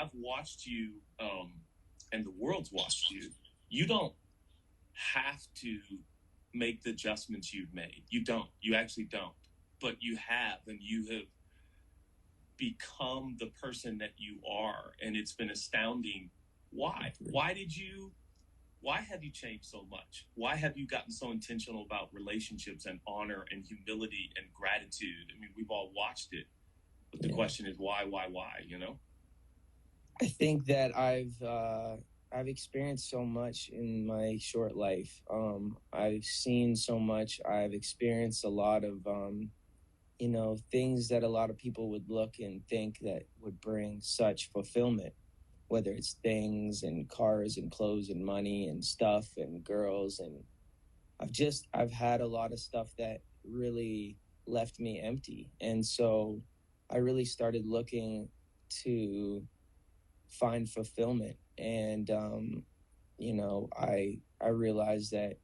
I've watched you, and the world's watched you. You don't have to make the adjustments you've made. You don't. You actually don't. But you have, and you have become the person that you are, and it's been astounding. Why? Why have you changed so much? Why have you gotten so intentional about relationships and honor and humility and gratitude? I mean, we've all watched it, but the question is why, you know? I think that I've experienced so much in my short life. I've seen so much. I've experienced a lot of things that a lot of people would look and think that would bring such fulfillment, whether it's things and cars and clothes and money and stuff and girls. And I've had a lot of stuff that really left me empty. And so I really started looking to find fulfillment. And, I realized that,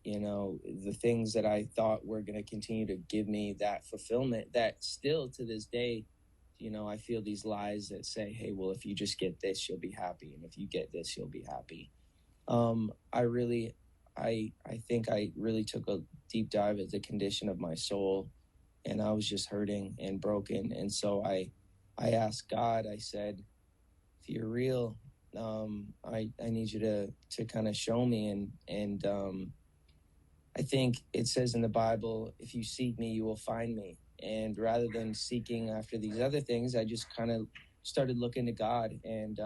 the things that I thought were going to continue to give me that fulfillment, that still to this day, I feel these lies that say, hey, well, if you just get this, you'll be happy. And if you get this, you'll be happy. I think I really took a deep dive at the condition of my soul, and I was just hurting and broken. And so I asked God, I said, if you're real, I need you to kind of show me. And I think it says in the Bible, if you seek me, you will find me. And rather than seeking after these other things, I just kind of started looking to God. And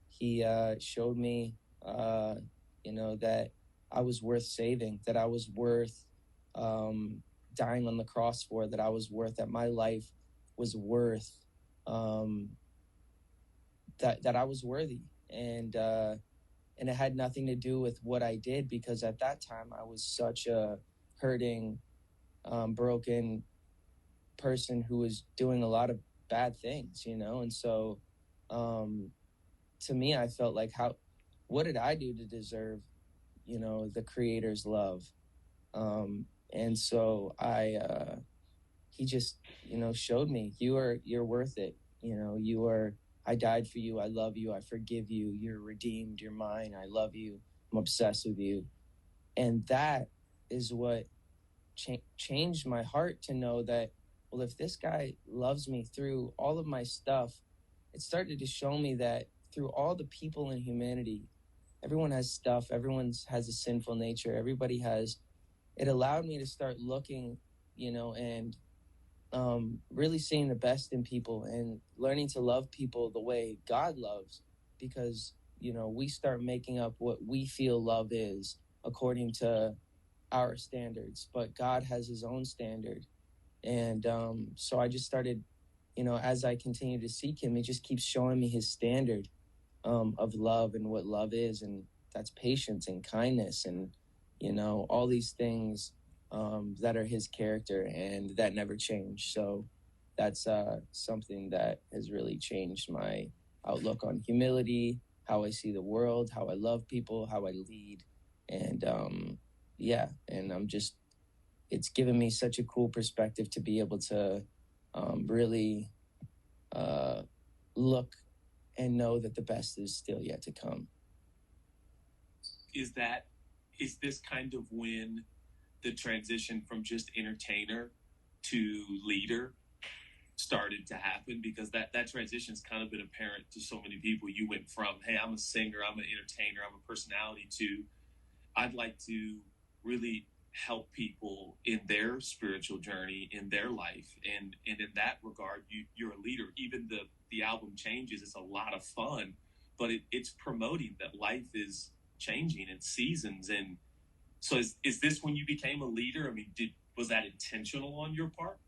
he showed me, that I was worth saving, that I was worth dying on the cross for, that I was worth, that my life was worth, that I was worthy. And it had nothing to do with what I did, because at that time I was such a hurting, broken person who was doing a lot of bad things, And so to me, I felt like, what did I do to deserve, the Creator's love? And so he just, showed me, you're worth it. I died for you. I love you. I forgive you. You're redeemed. You're mine. I love you. I'm obsessed with you. And that is what changed my heart, to know that, well, if this guy loves me through all of my stuff, it started to show me that through all the people in humanity, everyone has stuff. Everyone has a sinful nature. Everybody has. It allowed me to start looking, and really seeing the best in people and learning to love people the way God loves, because, we start making up what we feel love is according to our standards, but God has his own standard. And so I just started, as I continue to seek him, he just keeps showing me his standard of love and what love is. And that's patience and kindness and, all these things that are his character and that never change. So that's something that has really changed my outlook on humility, how I see the world, how I love people, how I lead. And and it's given me such a cool perspective to be able to really look and know that the best is still yet to come. Is this kind of when the transition from just entertainer to leader started to happen? Because that transition's kind of been apparent to so many people. You went from, hey, I'm a singer, I'm an entertainer, I'm a personality, to I'd like to really help people in their spiritual journey, in their life. And in that regard, you're a leader. Even the album Changes, it's a lot of fun, but it's promoting that life is changing in seasons. And so is this when you became a leader? I mean, was that intentional on your part?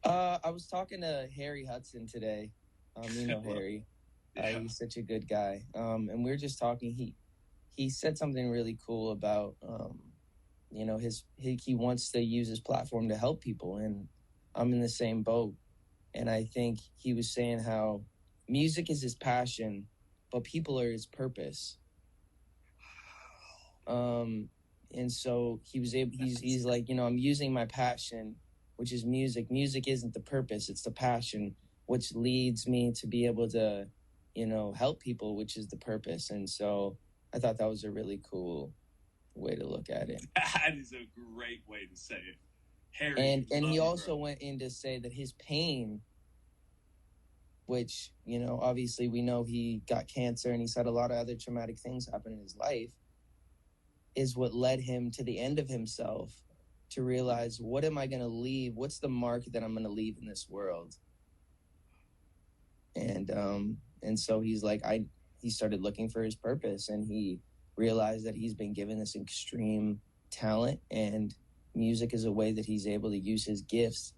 I was talking to Harry Hudson today. Harry. Yeah. He's such a good guy. And we were just talking. He said something really cool about, he wants to use his platform to help people. And I'm in the same boat. And I think he was saying how music is his passion, but people are his purpose. And so he's like, I'm using my passion, which is music. Music isn't the purpose, it's the passion. which leads me to be able to, help people, which is the purpose. And so I thought that was a really cool way to look at it. That is a great way to say it. Harry, and he also went in to say that his pain, which, obviously we know he got cancer and he's had a lot of other traumatic things happen in his life, is what led him to the end of himself to realize, what am I going to leave? What's the mark that I'm going to leave in this world? And so he's like, he started looking for his purpose, and he realized that he's been given this extreme talent, and music is a way that he's able to use his gifts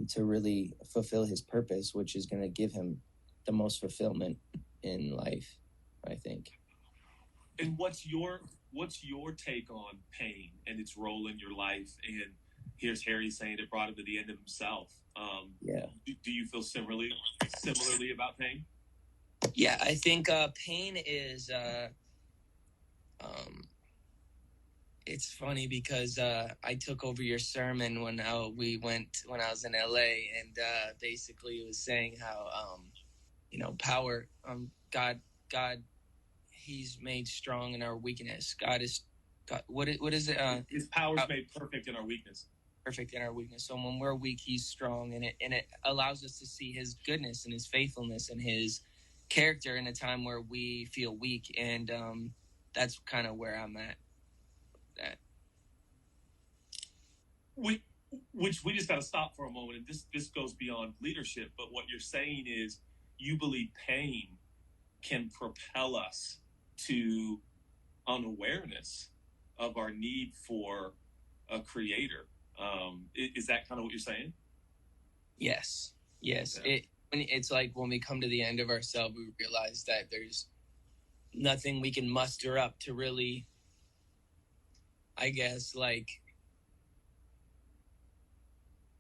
to really fulfill his purpose, which is going to give him the most fulfillment in life, I think. And what's your take on pain and its role in your life? And here's Harry saying it brought him to the end of himself. Yeah. Do you feel similarly about pain? Yeah, I think pain is. It's funny because I took over your sermon when I was in LA, and basically it was saying how power, God, He's made strong in our weakness. God. What is it? His power is made perfect in our weakness. Perfect in our weakness. So when we're weak, He's strong, and it allows us to see His goodness and His faithfulness and His character in a time where we feel weak, and that's kind of where I'm at. Which we just got to stop for a moment, and this goes beyond leadership. But what you're saying is, you believe pain can propel us to an awareness of our need for a creator. Is that kind of what you're saying? Yes. Yeah. It's like when we come to the end of ourselves, we realize that there's nothing we can muster up to really, I guess, like,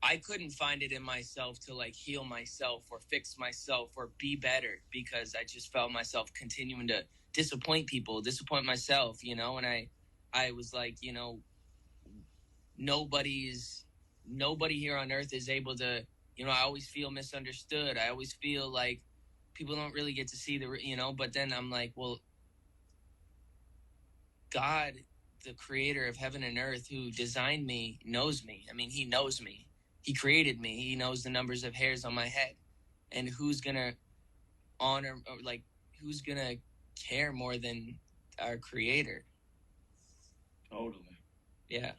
I couldn't find it in myself to like heal myself or fix myself or be better, because I just felt myself continuing to disappoint people, disappoint myself, and I was like, nobody here on earth is able to, I always feel misunderstood. I always feel like people don't really get to see but then I'm like, well, God, the creator of heaven and earth, who designed me, knows me. I mean, He knows me. He created me. He knows the numbers of hairs on my head. And who's going to honor, or like, who's going to care more than our creator? Totally. Yeah.